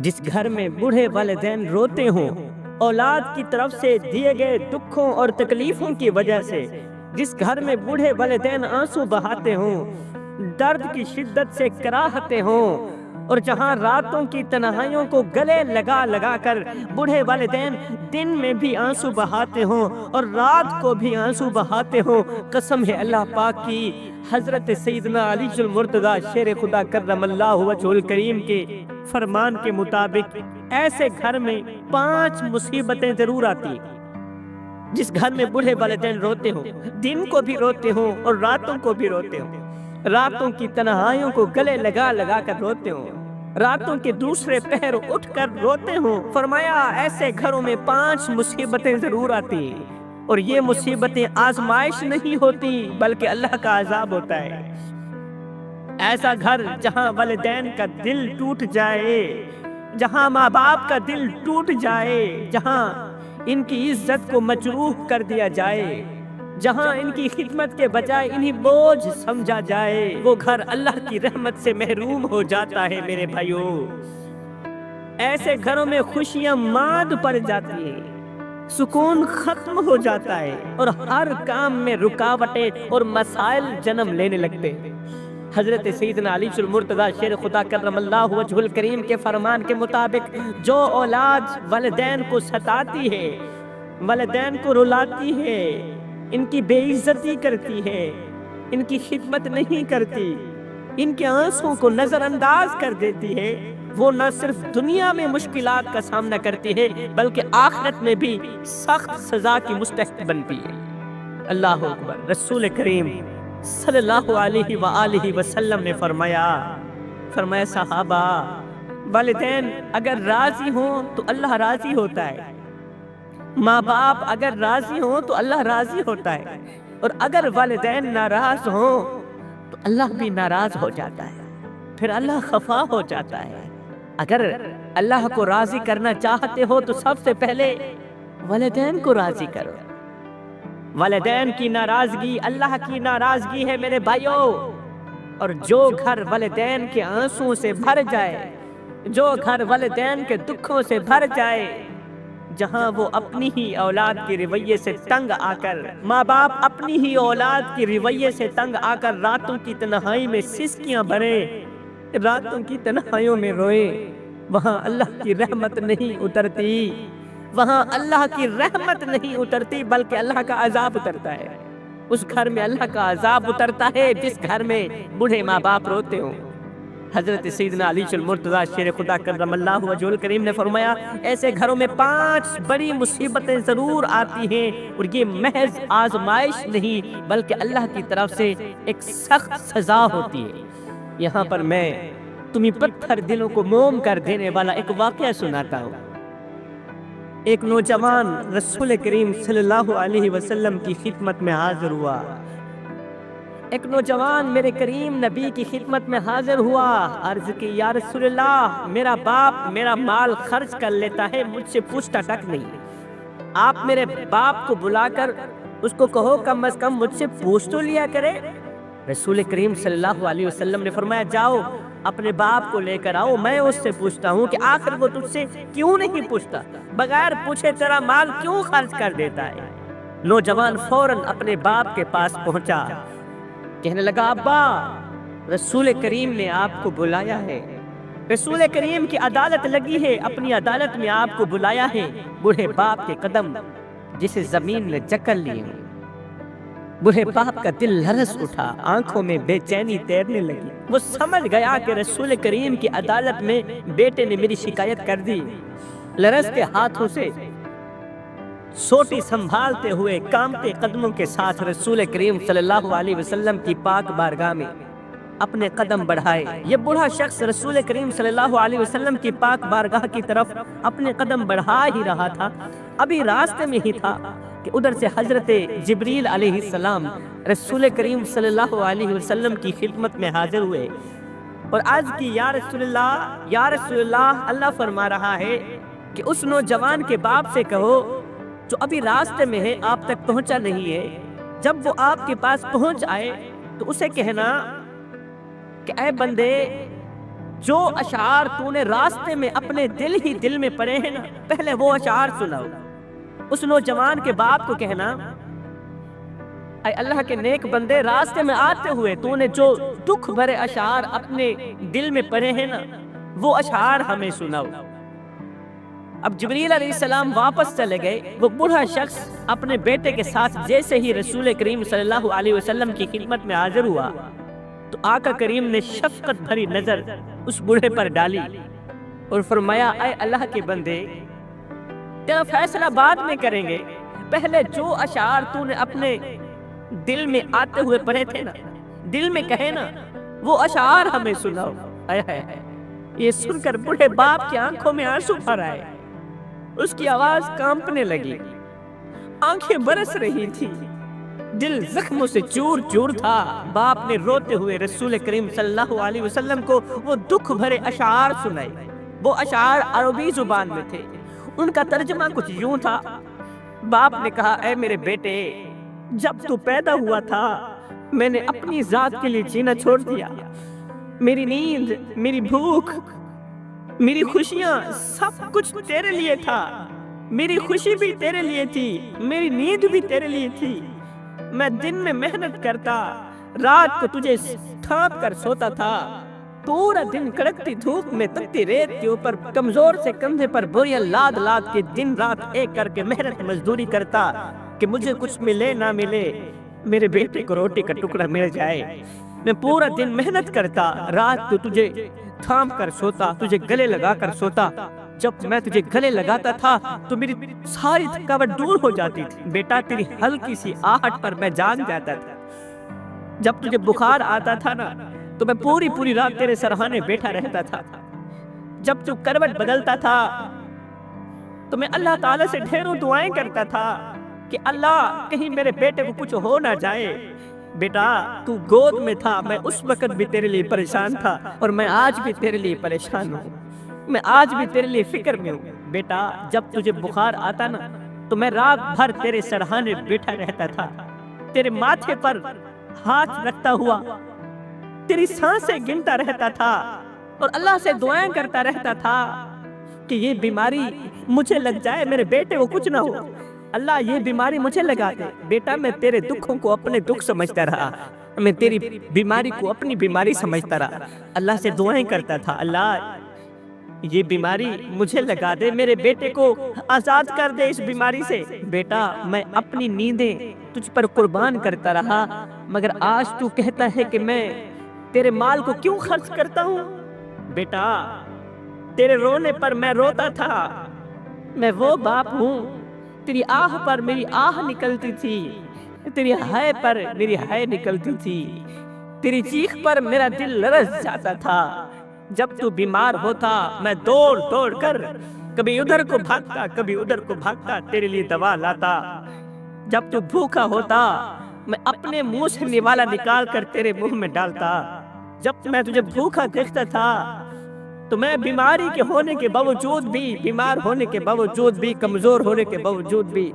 جس گھر میں بوڑھے والدین روتے ہوں اولاد کی طرف سے دیے گئے دکھوں اور تکلیفوں کی وجہ سے، جس گھر میں بوڑھے والدین آنسو بہاتے ہوں، درد کی شدت سے کراہتے ہوں، اور جہاں راتوں کی تنہائیوں کو گلے لگا لگا کر بوڑھے والدین دن میں بھی آنسو بہاتے ہوں اور رات کو بھی آنسو بہاتے ہوں، قسم ہے اللہ پاک کی، حضرت سیدنا علی المرتضیٰ شیر خدا کرم اللہ وجہہ الکریم کے فرمان کے مطابق ایسے گھر میں 5 مصیبتیں ضرور آتی ہیں۔ جس گھر میں بوڑھے والدین روتے ہوں، دن کو بھی روتے ہوں اور راتوں کو بھی روتے ہوں، راتوں کی تنہائیوں کو گلے لگا لگا کر روتے ہوں، راتوں کے دوسرے پہر اٹھ کر روتے ہوں، فرمایا ایسے گھروں میں 5 مصیبتیں ضرور آتی ہیں، اور یہ مصیبتیں آزمائش نہیں ہوتی بلکہ اللہ کا عذاب ہوتا ہے۔ ایسا گھر جہاں والدین کا دل ٹوٹ جائے، جہاں ماں باپ کا دل ٹوٹ جائے، جہاں ان کی عزت کو مجروح کر دیا جائے، جہاں ان کی خدمت کے بجائے انہیں بوجھ سمجھا جائے، وہ گھر اللہ کی رحمت سے محروم ہو جاتا ہے میرے بھائیوں۔ ایسے گھروں میں خوشیاں ماد پڑ جاتی ہیں، سکون ختم ہو جاتا ہے اور ہر کام میں رکاوٹیں اور مسائل جنم لینے لگتے ہیں۔ حضرت سیدنا علی المرتضیٰ شیر خدا کرم اللہ وجہہ الکریم کے فرمان کے مطابق جو اولاد والدین کو ستاتی ہے، والدین کو رلاتی ہے، ان کی بے عزتی کرتی ہے، ان کی خدمت نہیں کرتی، ان کے آنسوں کو نظر انداز کر دیتی ہے، وہ نہ صرف دنیا میں مشکلات کا سامنا کرتی ہے بلکہ آخرت میں بھی سخت سزا کی مستحق بنتی ہے۔ اللہ اکبر۔ رسول کریم صلی اللہ علیہ وآلہ وسلم نے فرمایا صحابہ، والدین اگر راضی ہوں تو اللہ راضی ہوتا ہے، ماں باپ اگر راضی ہوں تو اللہ راضی ہوتا ہے، اور اگر والدین ناراض ہوں تو اللہ بھی ناراض ہو جاتا ہے، پھر اللہ خفا ہو جاتا ہے۔ اگر اللہ کو راضی کرنا چاہتے ہو تو سب سے پہلے والدین کو راضی کرو۔ والدین کی ناراضگی اللہ کی ناراضگی ہے میرے بھائیوں، اور جو گھر والدین کے آنسوں سے بھر جائے، جو گھر والدین کے دکھوں سے بھر جائے، جہاں وہ اپنی ہی اولاد کے رویے سے تنگ آ کر، ماں باپ اپنی ہی اولاد کے رویے سے تنگ آ کر راتوں کی تنہائی میں سسکیاں بھریں، راتوں کی تنہائیوں میں روئیں، وہاں اللہ کی رحمت نہیں اترتی، وہاں اللہ کی رحمت نہیں اترتی بلکہ اللہ کا عذاب اترتا ہے۔ اس گھر میں اللہ کا عذاب اترتا ہے جس گھر میں بوڑھے ماں باپ روتے ہوں۔ حضرت سیدنا علی المرتضیٰ شیر خدا کرم اللہ وجہہ الکریم نے فرمایا ایسے گھروں میں 5 بڑی مصیبتیں ضرور آتی ہیں، اور یہ محض آزمائش نہیں بلکہ اللہ کی طرف سے ایک سخت سزا ہوتی ہے۔ یہاں پر میں تمہیں پتھر دلوں کو موم کر دینے والا ایک واقعہ سناتا ہوں۔ ایک نوجوان رسول کریم صلی اللہ علیہ وسلم کی خدمت میں حاضر ہوا۔ ایک نوجوان میرے کریم نبی کی خدمت میں حاضر ہوا، عرض کی یا رسول اللہ، میرا باپ میرا مال خرچ کر لیتا ہے، مجھ سے پوچھتا تک نہیں، آپ میرے باپ کو بلا کر اس کو کہو کم از کم مجھ سے پوچھ تو لیا کرے۔ رسول کریم صلی اللہ علیہ وسلم نے فرمایا جاؤ اپنے باپ کو لے کر آؤ، میں اس سے پوچھتا ہوں کہ آخر وہ تجھ سے کیوں نہیں پوچھتا، بغیر پوچھے تیرا مال کیوں خرچ کر دیتا ہے۔ نوجوان فوراً اپنے باپ کے پاس پہنچا، کہنے لگا ابا، رسول کریم نے آپ کو بلایا ہے، رسول کریم کی عدالت لگی ہے، اپنی عدالت میں آپ کو بلایا ہے۔ بوڑھے باپ کے قدم جسے زمین نے جکڑ لیے، بوڑھے باپ کا دل لرز اٹھا، آنکھوں میں بے چینی تیرنے لگی، وہ سمجھ گیا کہ رسول کریم کی عدالت میں بیٹے نے میری شکایت کر دی۔ لرزتے ہاتھوں سے سوٹی سنبھالتے ہوئے کامتے قدموں کے ساتھ رسول کریم صلی اللہ علیہ وسلم کی پاک بارگاہ میں اپنے قدم بڑھائے۔ یہ بوڑھا شخص رسول کریم صلی اللہ علیہ وسلم کی پاک بارگاہ کی طرف اپنے قدم بڑھا ہی رہا تھا، ابھی راستے میں ہی تھا کہ ادھر سے حضرت جبریل علیہ السلام رسول کریم صلی اللہ علیہ وسلم کی خدمت میں حاضر ہوئے اور عرض کی یا رسول اللہ، اللہ فرما رہا ہے کہ اس نوجوان کے باپ سے کہو جو ابھی راستے میں ہے، آپ تک پہنچا نہیں ہے، جب وہ آپ کے پاس پہنچ آئے تو اسے کہنا کہ اے بندے، جو اشعار تو نے راستے میں اپنے دل ہی دل میں پڑے ہیں نا، پہلے وہ اشعار سناؤ۔ اس نوجوان کے باپ کو کہنا، اے اللہ کے نیک بندے، راستے میں آتے ہوئے تو نے جو دکھ بھرے اشعار اپنے دل میں پڑے ہیں نا، وہ اشعار ہمیں سناؤ۔ اب جبریل علیہ السلام واپس چلے گئے۔ وہ بوڑھا شخص اپنے بیٹے کے ساتھ جیسے ہی رسول کریم صلی اللہ علیہ وسلم کی خدمت میں حاضر ہوا تو آقا کریم نے شفقت بھری نظر اس بوڑھے پر ڈالی اور فرمایا، اے اللہ کے بندے، تیرا فیصلہ بعد میں کریں گے، پہلے جو اشعار تو نے اپنے دل میں آتے ہوئے پڑھے تھے نا، دل میں کہے نا، وہ اشعار ہمیں سناؤ۔ یہ سن کر بوڑھے باپ کی آنکھوں میں آنسو بھر آئے، اس کی آواز کانپنے لگی، آنکھیں برس رہی تھی، دل زخموں سے چور چور تھا۔ باپ نے روتے ہوئے رسول کریم صلی اللہ علیہ وسلم کو وہ دکھ بھرے اشعار سنائے۔ وہ اشعار عربی زبان میں تھے، ان کا ترجمہ کچھ یوں تھا۔ باپ نے کہا، اے میرے بیٹے، جب تو پیدا ہوا تھا میں نے اپنی ذات کے لیے جینا چھوڑ دیا۔ میری نیند، میری بھوک، میری خوشیاں، سب کچھ تیرے لیے تھا۔ میری خوشی بھی تیرے لیے تھی، میری نیند بھی تیرے لیے تھی۔ میں دن میں محنت کرتا، رات کو تجھے تھام کر سوتا تھا، پورا دن کڑکتی دھوپ میں تپتی ریت کے اوپر کمزور سے کندھے پر بوریاں لاد لاد کے دن رات ایک کر کے محنت مزدوری کرتا کہ مجھے کچھ ملے نہ ملے، میرے بیٹے کو روٹی کا ٹکڑا مل جائے۔ میں پورا دن محنت کرتا، رات کو تجھے تھام کر سوتا، تجھے گلے لگا کر سوتا۔ جب میں تجھے گلے لگاتا تھا تو میری ساری تھکاوٹ دور ہو جاتی تھی۔ بیٹا، تیری ہلکی سی آہٹ پر میں جاگ جاتا تھا۔ جب تجھے بخار آتا تھا نا تو میں پوری رات تیرے سرہانے بیٹھا رہتا تھا۔ جب تو کروٹ بدلتا تھا تو میں اللہ تعالیٰ سے ڈھیروں دعائیں کرتا تھا کہ اللہ کہیں میرے بیٹے کو کچھ ہو نہ جائے۔ بیٹا، تو گود میں تھا، میں اس وقت بھی تیرے لیے پریشان تھا اور میں آج بھی تیرے لیے پریشان ہوں، میں آج بھی تیرے لیے فکر میں ہوں۔ بیٹا، جب تجھے بخار آتا نا تو میں رات بھر تیرے سرہانے بیٹھا رہتا تھا، تیرے ماتھے پر ہاتھ رکھتا ہوا تیری سانسیں گنتا رہتا تھا اور اللہ سے دعائیں کرتا رہتا تھا کہ یہ بیماری مجھے لگ جائے، میرے بیٹے کو کچھ نہ ہو، اللہ یہ بیماری مجھے لگا دے۔ بیٹا، میں تیرے دکھوں کو اپنے دکھ سمجھتا رہا، میں تیری بیماری کو اپنی بیماری سمجھتا رہا، اللہ سے دعائیں کرتا تھا، اللہ یہ بیماری مجھے لگا دے، میرے بیٹے کو آزاد کر دے اس بیماری سے۔ بیٹا، میں اپنی نیندیں تجھ پر قربان کرتا رہا، مگر آج تو کہتا ہے کہ میں تیرے مال کو کیوں خرچ کرتا ہوں؟ بیٹا، تیرے رونے پر میں روتا تھا، میں وہ باپ ہوں، تیری آہ پر میری آہ نکلتی تھی، تیری ہائے پر میری ہائے نکلتی تھی، تیری چیخ پر میرا دل لرز جاتا تھا۔ جب تو بیمار ہوتا میں دوڑ دوڑ کر کبھی ادھر کو بھاگتا کبھی ادھر کو بھاگتا تیرے لیے دوا لاتا۔ جب تو بھوکا ہوتا میں اپنے منہ سے نوالا نکال کر تیرے منہ میں ڈالتا۔ جب میں تجھے بھوکا دیکھتا تھا تو میں بیماری کے ہونے کے باوجود بھی، بیمار ہونے کے باوجود بھی، کمزور ہونے کے باوجود بھی،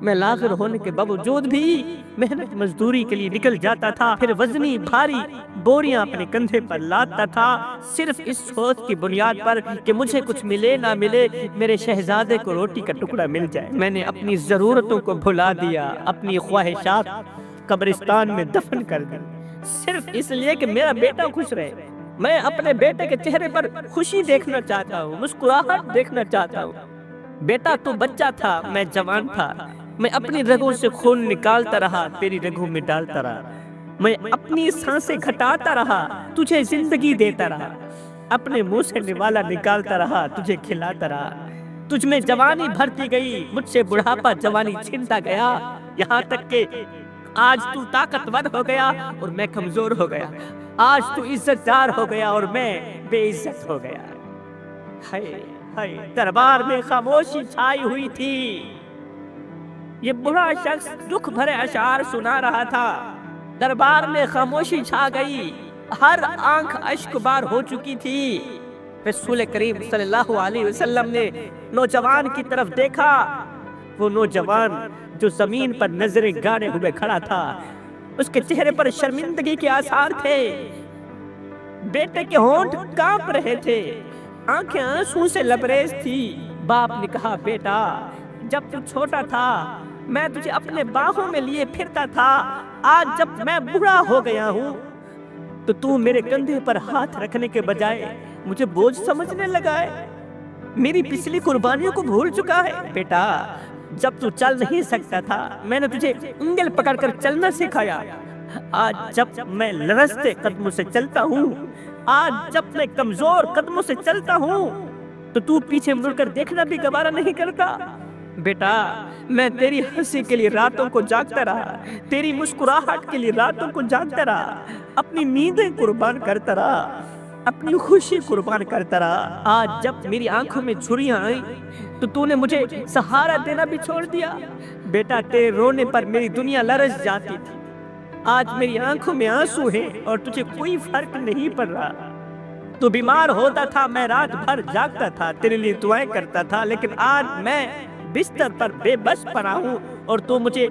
میں لاغر ہونے کے باوجود بھی محنت مزدوری کے لیے نکل جاتا تھا، پھر وزنی بھاری بوریاں اپنے کندھے پر لاتا تھا، صرف اس سوچ کی بنیاد پر کہ مجھے کچھ ملے نہ ملے، میرے شہزادے کو روٹی کا ٹکڑا مل جائے۔ میں نے اپنی ضرورتوں کو بھلا دیا، اپنی خواہشات قبرستان میں دفن کر دی، صرف اس لیے کہ میرا بیٹا خوش رہے۔ میں اپنے بیٹے کے چہرے پر خوشی دیکھنا چاہتا ہوں، مسکراہٹ دیکھنا چاہتا ہوں۔ بیٹا تو بچہ تھا، میں جوان تھا، میں اپنی رگوں سے خون نکالتا رہا، تیری رگوں میں ڈالتا رہا، میں اپنی سانسیں گھٹاتا رہا، تجھے زندگی دیتا رہا، اپنے منہ سے نوالا نکالتا رہا، تجھے کھلاتا رہا۔ تجھ میں جوانی بھرتی گئی، مجھ سے بڑھاپا جوانی چھنتا گیا، یہاں تک کہ آج تو طاقتور ہو گیا اور میں کمزور ہو گیا، آج تو عزت دار ہو گیا اور میں بے عزت ہو گیا۔ ہائے ہائے، دربار میں خاموشی چھائی ہوئی تھی۔ یہ بڑا شخص دکھ بھرے اشعار سنا رہا تھا، دربار میں خاموشی چھا گئی، ہر آنکھ اشک بار ہو چکی تھی۔ رسول کریم صلی اللہ علیہ وسلم نے نوجوان کی طرف دیکھا، وہ نوجوان جو زمین پر نظریں گاڑے ہوئے کھڑا تھا، اس کے چہرے پر شرمندگی کے آثار تھے۔ بیٹے کے ہونٹ کانپ رہے تھے، آنکھیں آنسو سے لبریز تھی۔ باپ نے کہا بیٹا جب تو چھوٹا تھا میں تجھے اپنے باہوں میں لیے پھرتا تھا، آج جب میں بوڑھا ہو گیا ہوں تو میرے کندھے پر ہاتھ رکھنے کے بجائے مجھے بوجھ سمجھنے لگا ہے، میری پچھلی قربانیوں کو بھول چکا ہے۔ بیٹا جب تو چل نہیں سکتا تھا میں نے تجھے انگل پکڑ کر چلنا سکھایا، آج جب میں لرزتے قدموں سے چلتا ہوں، آج جب میں کمزور قدموں سے چلتا ہوں تو پیچھے مڑ کر دیکھنا بھی گوارا نہیں کرتا۔ بیٹا میں تیری ہنسی کے لیے راتوں کو جاگتا رہا، تیری مسکراہٹ کے لیے راتوں کو جاگتا رہا، اپنی نیندیں قربان کرتا رہا، اپنی خوشی قربان کرتا رہا۔ آج جب میری آنکھوں میں جھریاں آئیں تو نے مجھے سہارا دینا بھی چھوڑ دیا۔ بیٹا تیرے رونے پر میری دنیا لرز جاتی تھی، آج میری آنکھوں میں آنسو ہیں اور تجھے کوئی فرق نہیں پڑ رہا۔ تو بیمار ہوتا تھا میں رات بھر جاگتا تھا، تیرے لیے دعائیں کرتا تھا، لیکن آج میں بستر پر بے بس پڑا ہوں اور تو مجھے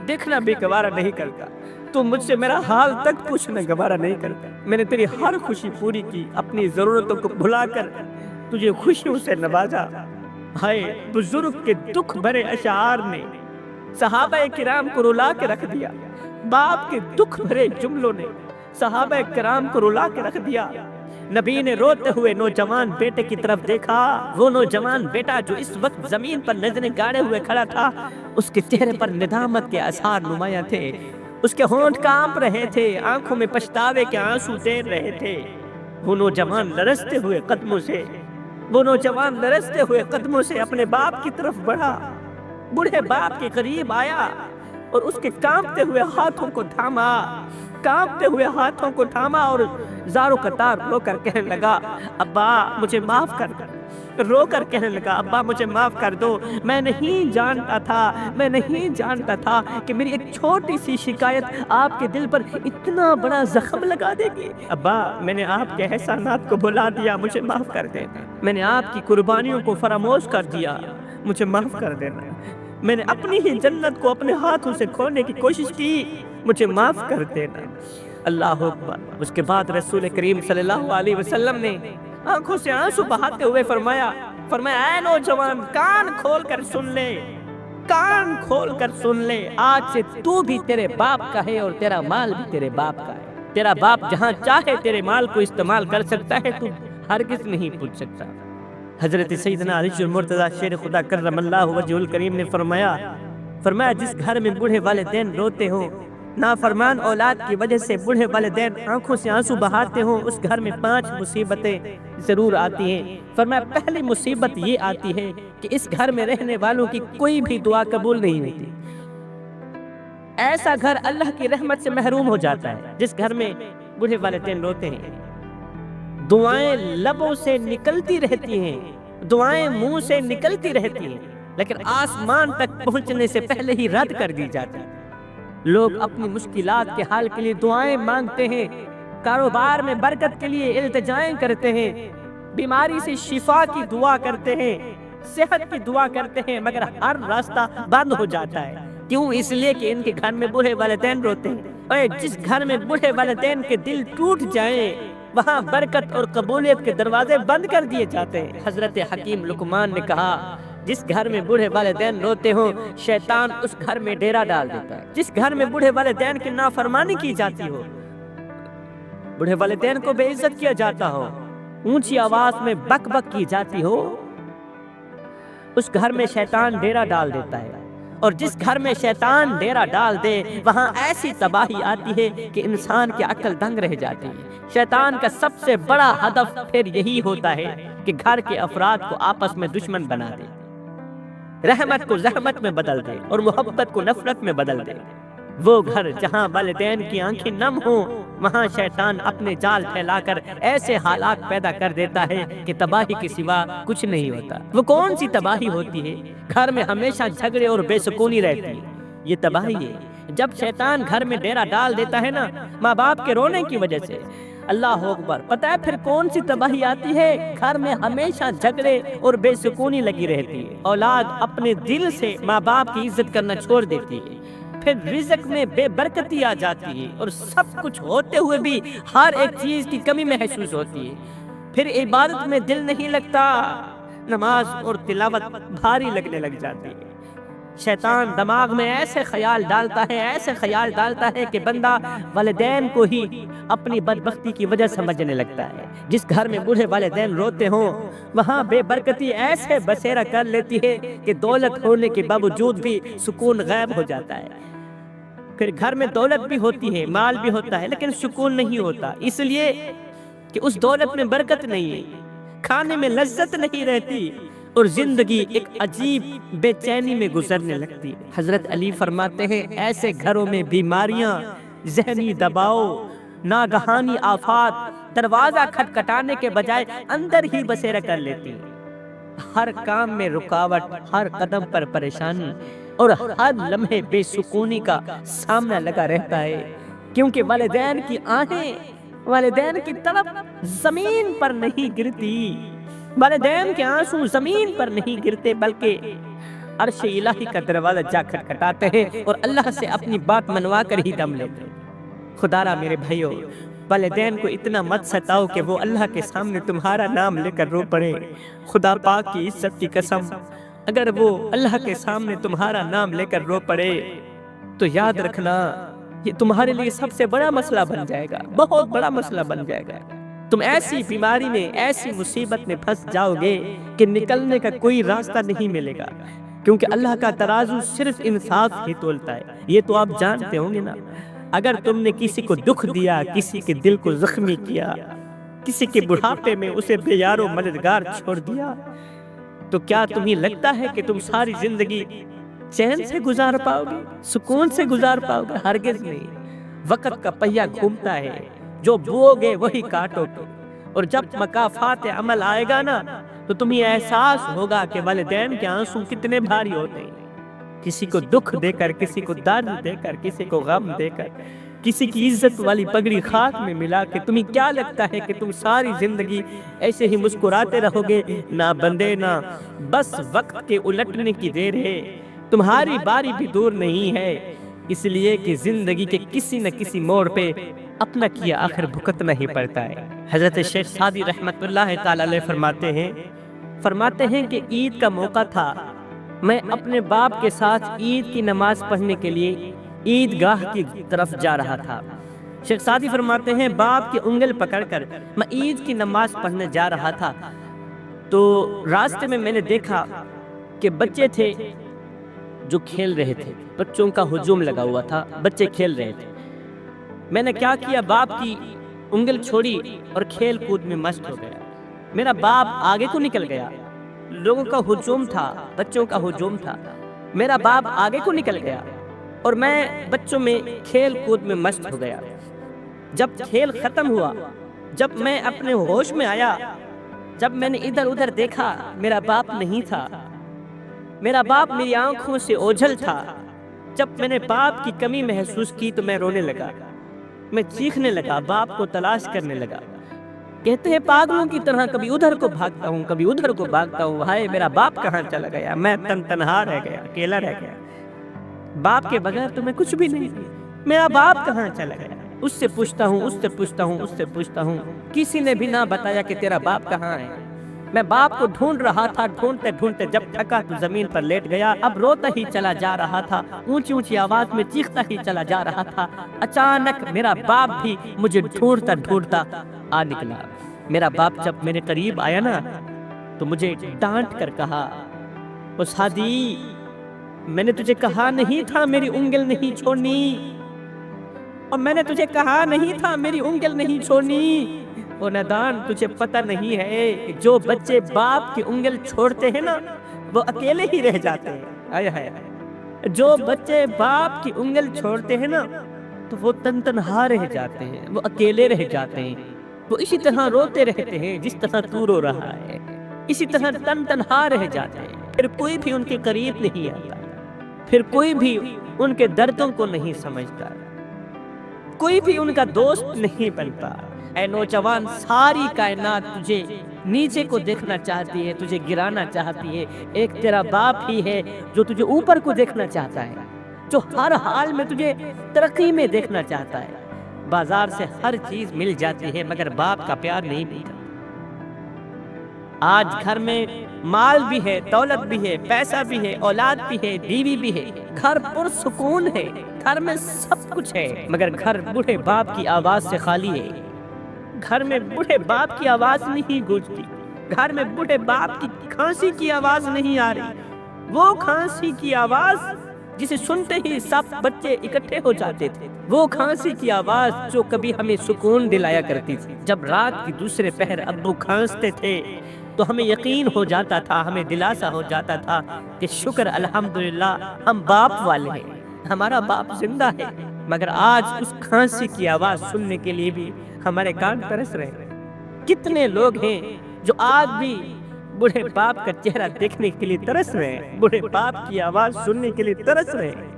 دیکھنا بھی گوارا نہیں کرتا، تو مجھ سے میرا حال تک پوچھنا گوارا نہیں کرتا۔ میں نے تیری ہر خوشی پوری کی، اپنی ضرورتوں کو بھلا کر تجھے خوشیوں سے نوازا۔ ہائے بزرگ کے دکھ بھرے اشعار نے صحابہ کرام کو رلا کے رکھ دیا، باپ کے دکھ بھرے جملوں نے صحابہ کرام کو رلا کے رکھ دیا۔ نبی نے روتے ہوئے نوجوان بیٹے کی طرف دیکھا، وہ نوجوان بیٹا جو اس وقت زمین پر نظریں گاڑے ہوئے کھڑا تھا، اس کے چہرے پر ندامت کے آثار نمایاں تھے، اس کے ہونٹ کانپ رہے تھے، آنکھوں میں پچھتاوے کے آنسو تیر رہے تھے۔ وہ نوجوان لرزتے ہوئے قدموں سے اپنے باپ کی طرف بڑھا، بوڑھے باپ کے قریب آیا اور اس کے کانپتے ہوئے ہاتھوں کو تھاما اور زاروں قطار رو کر کہنے لگا ابا مجھے معاف کر دو، رو کر کہنے لگا ابا مجھے معاف کر دو، میں نہیں جانتا تھا کہ میری ایک چھوٹی سی شکایت آپ کے دل پر اتنا بڑا زخم لگا دے گی۔ ابا میں نے آپ کے احسانات کو بھلا دیا، مجھے معاف کر دینا، میں نے آپ کی قربانیوں کو فراموش کر دیا، مجھے معاف کر دینا، میں نے اپنی ہی جنت کو اپنے ہاتھوں سے کھونے کی کوشش کی، مجھے معاف کر دینا۔ اللہ اکبر۔ اس کے بعد رسول کریم صلی اللہ علیہ وسلم نے آنکھوں سے آنسو بہاتے ہوئے فرمایا اے نوجوان کان کھول کر سن لے، آج سے تو بھی تیرے باپ کا ہے اور تیرا مال بھی تیرے باپ کا ہے، تیرا باپ جہاں چاہے تیرے مال کو استعمال کر سکتا ہے، تو ہرگز نہیں پوچھ سکتا۔ حضرت سیدنا علی المرتضیٰ شیر خدا کرم اللہ وجہ الکریم نے فرمایا جس گھر میں بوڑھے والدین روتے ہوں، نافرمان اولاد کی وجہ سے بوڑھے والدین آنکھوں سے آنسو بہاتے ہوں، اس گھر میں 5 مصیبتیں ضرور آتی ہیں۔ فرمایا پہلی مصیبت یہ آتی ہے کہ اس گھر میں رہنے والوں کی کوئی بھی دعا قبول نہیں ہوتی۔ ایسا گھر اللہ کی رحمت سے محروم ہو جاتا ہے جس گھر میں بوڑھے والدین روتے ہیں، دعائیں لبوں سے نکلتی رہتی ہیں، دعائیں منہ سے نکلتی رہتی ہیں، لیکن آسمان تک پہنچنے سے پہلے ہی رد کر دی جاتی ہیں۔ لوگ اپنی مشکلات کے حل کے لیے دعائیں مانگتے ہیں، کاروبار میں برکت کے لیے التجائیں کرتے ہیں، بیماری سے شفا کی دعا کرتے ہیں، صحت کی دعا کرتے ہیں، مگر ہر راستہ بند ہو جاتا ہے۔ کیوں؟ اس لیے کہ ان کے گھر میں بوڑھے والدین روتے ہیں، اور جس گھر میں بوڑھے والدین کے دل ٹوٹ جائیں وہاں برکت اور قبولیت کے دروازے بند کر دیے جاتے ہیں۔ حضرت حکیم لقمان نے کہا جس گھر میں بوڑھے والدین روتے ہوں شیطان اس گھر میں ڈیرا ڈال دیتا ہے۔ جس گھر میں بوڑھے والدین کی نافرمانی کی جاتی ہو، بوڑھے والدین کو بے عزت کیا جاتا ہو، اونچی آواز میں بک بک کی جاتی ہو، اس گھر میں شیطان ڈیرا ڈال دیتا ہے۔ اور جس گھر میں شیطان ڈیرا ڈال دے وہاں ایسی تباہی آتی ہے کہ انسان کی عقل دنگ رہ جاتی ہے۔ شیطان کا سب سے بڑا ہدف پھر یہی ہوتا ہے کہ گھر کے افراد کو آپس میں دشمن بنا دے، رحمت کو زحمت میں بدل دے اور محبت کو نفرت میں بدل دے۔ وہ گھر جہاں والدین کی آنکھیں نم ہوں وہاں شیطان اپنے جال پھیلا کر ایسے حالات پیدا کر دیتا ہے کہ تباہی کے سوا کچھ نہیں ہوتا۔ وہ کون سی تباہی ہوتی ہے؟ گھر میں ہمیشہ جھگڑے اور بے سکونی رہتی ہے، یہ تباہی ہے۔ جب شیطان گھر میں ڈیرا ڈال دیتا ہے نا ماں باپ کے رونے کی وجہ سے، اللہ اکبر، پتہ ہے پھر کون سی تباہی آتی ہے؟ گھر میں ہمیشہ جھگڑے اور بے سکونی لگی رہتی ہے، اولاد اپنے دل سے ماں باپ کی عزت کرنا چھوڑ دیتی ہے، پھر رزق میں بے برکتی آ جاتی ہے اور سب کچھ ہوتے ہوئے بھی ہر ایک چیز کی کمی محسوس ہوتی ہے۔ پھر عبادت میں دل نہیں لگتا، نماز اور تلاوت بھاری لگنے لگ جاتی ہے۔ شیطان دماغ میں ایسے خیال ڈالتا ہے کہ بندہ والدین کو ہی اپنی بدبختی کی وجہ سمجھنے لگتا ہے۔ جس گھر میں بوڑھے والدین روتے ہوں وہاں بے برکتی ایسے بسیرا کر لیتی ہے کہ دولت ہونے کے باوجود بھی سکون غائب ہو جاتا ہے۔ پھر گھر میں دولت بھی ہوتی ہے، مال بھی ہوتا ہے، لیکن سکون نہیں ہوتا، اس لیے کہ اس دولت میں برکت نہیں ہے، کھانے میں لذت نہیں رہتی اور زندگی ایک عجیب بے چینی میں گزرنے لگتی ہے۔ حضرت علی فرماتے ہیں ایسے گھروں میں بیماریاں، ذہنی دباؤ، ناگہانی آفات دروازہ کھٹکھٹانے کے بجائے اندر ہی بسیرا کر لیتی ہیں۔ ہر کام میں رکاوٹ، ہر قدم پر پریشانی اور ہر لمحے بے سکونی کا سامنا لگا رہتا ہے، کیونکہ والدین کی آہیں والدین کی طرف زمین پر نہیں گرتی، والدین کے آنسو زمین پر نہیں گرتے بلکہ عرش الہی کا دروازہ جا کھٹکھٹاتے ہیں اور اللہ سے اپنی بات منوا کر ہی دم لیتے ہیں۔ خدا را میرے بھائیو، والدین کو اتنا مت ستاؤ کہ وہ اللہ کے سامنے تمہارا نام لے کر رو پڑے۔ خدا پاک کی عزت کی قسم، اگر وہ اللہ کے سامنے تمہارا نام لے کر رو پڑے تو یاد رکھنا یہ تمہارے لیے سب سے بڑا مسئلہ بن جائے گا، بہت بڑا مسئلہ بن جائے گا۔ تم ایسی بیماری میں، ایسی مصیبت میں پھنس جاؤ گے کہ نکلنے کا کوئی راستہ نہیں ملے گا، کیونکہ اللہ کا ترازو صرف انصاف ہی تولتا ہے، یہ تو آپ جانتے ہوں گے نا۔ اگر تم نے کسی کو دکھ دیا، کسی کے دل کو زخمی کیا، کسی کے بڑھاپے میں اسے بے یار و مددگار چھوڑ دیا، تو کیا تمہیں لگتا ہے کہ تم ساری زندگی چین سے گزار پاؤ گے، سکون سے گزار پاؤ گے؟ ہرگز نہیں۔ وقت کا پہیہ گھومتا ہے، جو بو گے وہی کاٹو گے، اور جب مکافات عمل آئے گا نا تو تمہیں احساس ہوگا کہ والدین کے آنسو کتنے بھاری ہوتے ہیں۔ کسی کو دکھ دے کر، کسی کو درد دے کر، کسی کو غم دے کر، کسی کی عزت والی پگڑی خاک میں ملا کے تمہیں کیا لگتا ہے کہ تم ساری زندگی ایسے ہی مسکراتے رہو گے؟ نہ بندے نہ، بس وقت کے الٹنے کی دیر ہے، تمہاری باری بھی دور نہیں ہے، اس لیے کہ زندگی کے کسی نہ کسی موڑ پہ اپنا کیا آخر بھگتنا ہی پڑتا ہے۔ حضرت شیخ سعدی رحمت اللہ تعالی علیہ فرماتے ہیں کہ عید کا موقع تھا، میں اپنے باپ کے ساتھ عید کی نماز پڑھنے کے لیے عیدگاہ کی طرف جا رہا تھا۔ شیخ سعدی فرماتے ہیں باپ کی انگل پکڑ کر میں عید کی نماز پڑھنے جا رہا تھا، تو راستے میں نے دیکھا کہ بچے تھے جو کھیل رہے تھے، بچوں کا ہجوم لگا ہوا تھا، بچے کھیل رہے تھے۔ میں نے کیا کیا، باپ کی انگل چھوڑی اور کھیل کود میں مست ہو گیا۔ میرا باپ آگے کو نکل گیا، لوگوں کا ہجوم تھا، بچوں کا ہجوم تھا، میرا باپ آگے کو نکل گیا اور میں بچوں میں کھیل کود میں مست ہو گیا۔ جب کھیل ختم ہوا، جب میں اپنے ہوش میں آیا، جب میں نے ادھر ادھر دیکھا، میرا باپ نہیں تھا، میرا باپ میری آنکھوں سے اوجھل تھا۔ جب میں نے باپ کی کمی محسوس کی تو میں رونے لگا، میں چیخنے لگا، باپ کو تلاش کرنے لگا۔ کہتے ہیں پاگلوں کی طرح کبھی ادھر کو بھاگتا ہوں، کبھی ادھر کو بھاگتا ہوں، ہائے میرا باپ کہاں چلا گیا، میں تنہا رہ گیا، اکیلا رہ گیا، باپ کے بغیر تو میں کچھ بھی نہیں، میرا باپ کہاں چلا گیا۔ اس سے پوچھتا ہوں، اس سے پوچھتا ہوں، اس سے پوچھتا ہوں، کسی نے بھی نہ بتایا کہ تیرا باپ کہاں ہے۔ میں باپ کو ڈھونڈ رہا تھا، ڈھونڈتے ڈھونڈتے جب تھکا تو زمین پر لیٹ گیا، اب روتا ہی چلا جا رہا تھا، اونچی اونچی آواز میں چیختا ہی چلا جا رہا تھا۔ اچانک میرا باپ بھی مجھے ڈھونڈتا ڈھونڈتا آ نکلا۔ میرا باپ جب میرے قریب آیا نا تو مجھے ڈانٹ کر کہا، او سعدی، میں نے تجھے کہا نہیں تھا میری انگل نہیں چھوڑنی، اور میں نے تجھے کہا نہیں تھا میری انگل نہیں چھوڑنی۔ او نادان، تجھے پتہ نہیں ہے کہ جو بچے باپ کی انگل چھوڑتے ہیں نا وہ اکیلے ہی رہ جاتے ہیں۔ آئے ہائے، جو بچے باپ کی انگل چھوڑتے ہیں نا تو وہ تنہا رہ جاتے ہیں، وہ اکیلے رہ جاتے ہیں، وہ اسی طرح روتے رہتے ہیں جس طرح تو رو رہا ہے، اسی طرح تنہا رہ جاتے ہیں، پھر کوئی بھی ان کے قریب نہیں آتا، پھر کوئی بھی ان کے دردوں کو نہیں سمجھتا، کوئی بھی ان کا دوست نہیں بنتا۔ اے نوجوان، ساری کائنات تجھے نیچے کو دیکھنا چاہتی ہے، تجھے گرانا چاہتی ہے، ایک تیرا باپ ہی ہے جو تجھے اوپر کو دیکھنا چاہتا ہے۔ جو ہر حال میں تجھے ترقی میں دیکھنا چاہتا ہے۔ بازار سے ہر چیز مل جاتی ہے مگر باپ کا پیار نہیں ملتا۔ آج گھر میں مال بھی ہے، دولت بھی ہے، پیسہ بھی ہے، اولاد بھی ہے، بیوی بھی ہے، گھر پرسکون ہے، گھر میں سب کچھ ہے، مگر گھر بوڑھے باپ کی آواز سے خالی ہے۔ گھر میں بوڑھے باپ کی آواز نہیں گونجتی، گھر میں بوڑھے باپ کی کھانسی کی آواز نہیں آ رہی، وہ کھانسی کی آواز جسے سنتے ہی سب بچے اکٹھے ہو جاتے تھے، وہ کھانسی کی آواز جو کبھی ہمیں سکون دلایا کرتی تھی۔ جب رات کی دوسرے پہر ابو کھانستے تھے تو ہمیں یقین ہو جاتا تھا، ہمیں دلاسا ہو جاتا تھا کہ شکر الحمدللہ ہم باپ والے ہیں، ہمارا باپ زندہ ہے۔ مگر آج اس کھانسی کی آواز سننے کے لیے بھی ہمارے کان ترس رہے ہیں۔ کتنے لوگ ہیں جو آج بھی بوڑھے باپ کا چہرہ دیکھنے کے لیے ترس رہے ہیں، بوڑھے باپ کی آواز سننے کے لیے ترس رہے ہیں۔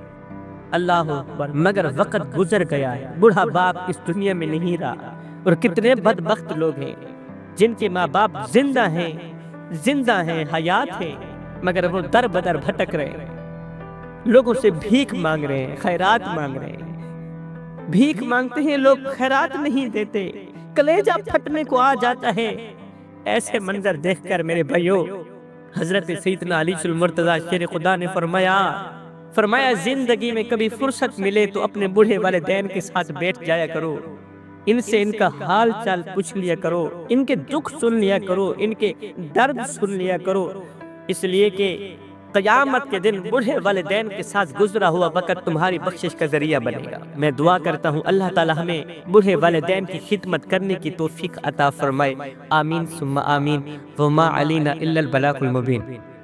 اللہ اکبر، مگر وقت گزر گیا ہے، بوڑھا باپ اس دنیا میں نہیں رہا، اور کتنے بدبخت لوگ ہیں جن کے ماں باپ زندہ ہیں، حیات ہیں، مگر وہ در بدر بھٹک رہے ہیں، لوگوں سے بھیک مانگ رہے ہیں، خیرات مانگ رہے ہیں، بھیک مانگتے ہیں لوگ، خیرات نہیں دیتے، کلیجہ پھٹنے کو آ جاتا ہے۔ ایسے منظر دیکھ کر میرے بھائیو، حضرت سیدنا علی المرتضیٰ شیر خدا نے فرمایا زندگی میں کبھی فرصت ملے تو اپنے بوڑھے والدین کے ساتھ بیٹھ جایا کرو، ان سے ان کا حال چال پوچھ لیا کرو، ان کے دکھ سن لیا کرو، ان کے درد سن لیا کرو، اس لیے کہ قیامت کے دن بوڑھے والدین کے ساتھ گزرا ہوا وقت تمہاری بخشش کا ذریعہ بنے گا۔ میں دعا کرتا ہوں اللہ تعالی ہمیں بوڑھے والدین کی خدمت کرنے کی توفیق عطا فرمائے، آمین ثم آمین، وما علینا الا البلاغ المبین۔